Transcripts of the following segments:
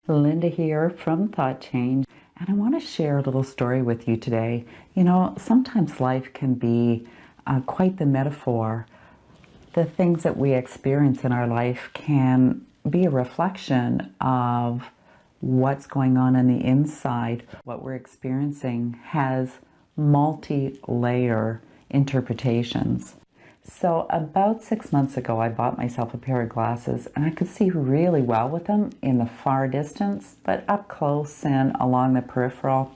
Linda here from Thought Change, and I want to share a little story with you today. Sometimes life can be quite the metaphor. The things that we experience in our life can be a reflection of what's going on the inside. What we're experiencing has multi-layer interpretations. So about 6 months ago, I bought myself a pair of glasses, and I could see really well with them in the far distance, but up close and along the peripheral,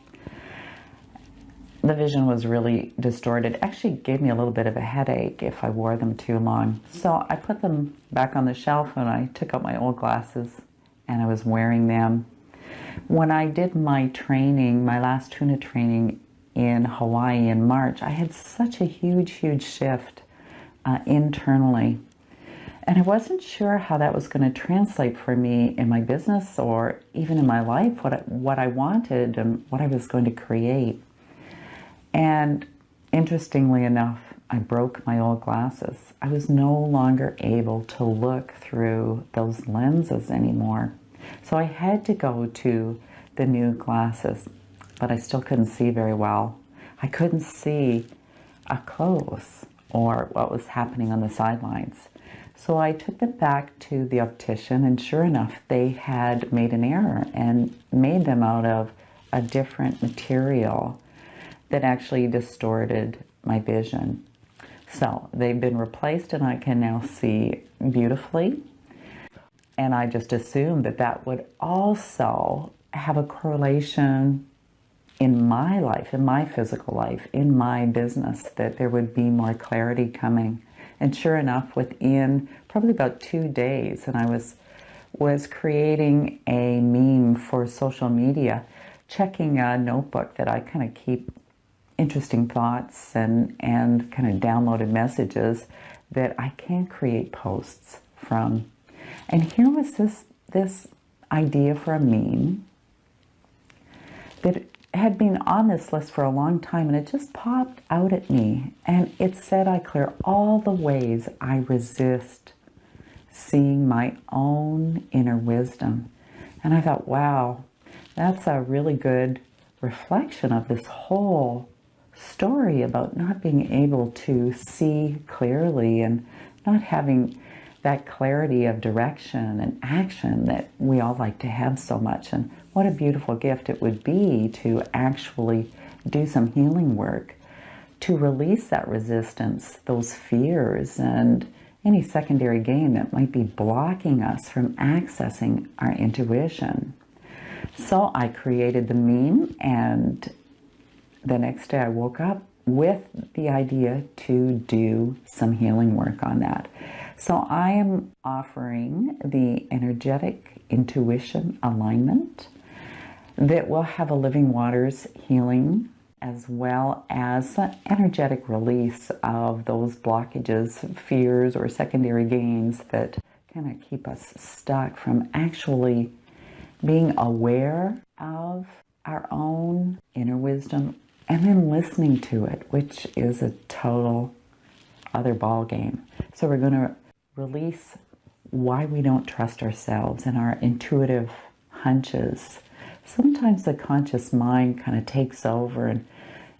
the vision was really distorted. Actually gave me a little bit of a headache if I wore them too long. So I put them back on the shelf and I took out my old glasses and I was wearing them. When I did my training, my last tuna training in Hawaii in March, I had such a huge shift internally. And I wasn't sure how that was going to translate for me in my business or even in my life, what I wanted and what I was going to create. And interestingly enough, I broke my old glasses. I was no longer able to look through those lenses anymore. So I had to go to the new glasses, but I still couldn't see very well. I couldn't see up close or what was happening on the sidelines. So I took them back to the optician, and sure enough, they had made an error and made them out of a different material that actually distorted my vision. So they've been replaced and I can now see beautifully. And I just assumed that that would also have a correlation in my life, in my physical life, in my business, that there would be more clarity coming. And sure enough, within probably about 2 days, and I was creating a meme for social media, checking a notebook that I kind of keep interesting thoughts and kind of downloaded messages that I can create posts from. And here was this idea for a meme that had been on this list for a long time, and it just popped out at me. And it said, I clear all the ways I resist seeing my own inner wisdom. And I thought, wow, that's a really good reflection of this whole story about not being able to see clearly and not having that clarity of direction and action that we all like to have so much. And what a beautiful gift it would be to actually do some healing work, to release that resistance, those fears, and any secondary gain that might be blocking us from accessing our intuition. So I created the meme, and the next day I woke up with the idea to do some healing work on that. So I am offering the energetic intuition alignment that will have a living waters healing, as well as an energetic release of those blockages, fears, or secondary gains that kind of keep us stuck from actually being aware of our own inner wisdom and then listening to it, which is a total other ball game. So we're going to release why we don't trust ourselves and our intuitive hunches. Sometimes the conscious mind kind of takes over, and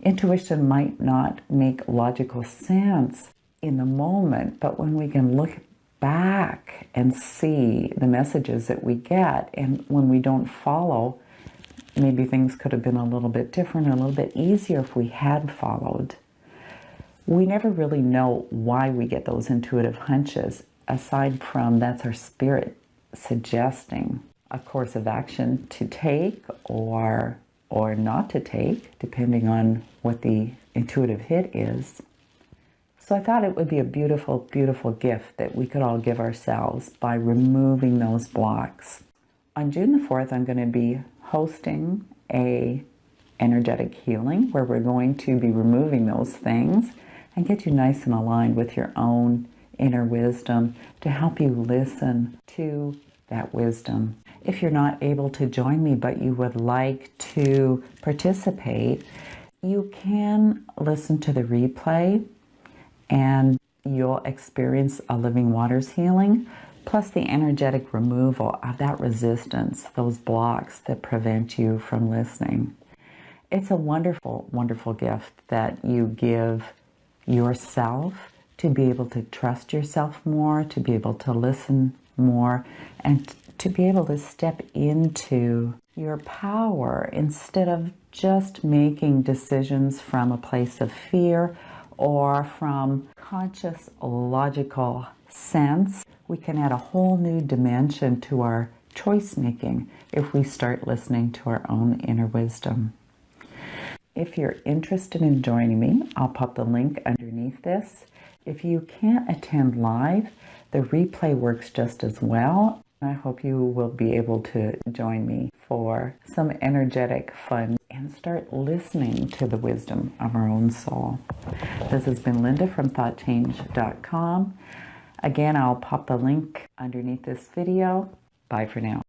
intuition might not make logical sense in the moment, but when we can look back and see the messages that we get, and when we don't follow, maybe things could have been a little bit different or a little bit easier if we had followed. We never really know why we get those intuitive hunches, aside from that's our spirit suggesting a course of action to take or not to take, depending on what the intuitive hit is. So I thought it would be a beautiful, beautiful gift that we could all give ourselves by removing those blocks. On June the 4th, I'm going to be hosting a energetic healing where we're going to be removing those things and get you nice and aligned with your own inner wisdom to help you listen to that wisdom. If you're not able to join me but you would like to participate, you can listen to the replay and you'll experience a living waters healing. plus the energetic removal of that resistance, those blocks that prevent you from listening. It's a wonderful, wonderful gift that you give yourself to be able to trust yourself more, to be able to listen more, and to be able to step into your power instead of just making decisions from a place of fear or from conscious, logical sense. We can add a whole new dimension to our choice making if we start listening to our own inner wisdom. If you're interested in joining me, I'll pop the link underneath this. If you can't attend live, the replay works just as well. I hope you will be able to join me for some energetic fun and start listening to the wisdom of our own soul. This has been Linda from thoughtchange.com. Again, I'll pop the link underneath this video. Bye for now.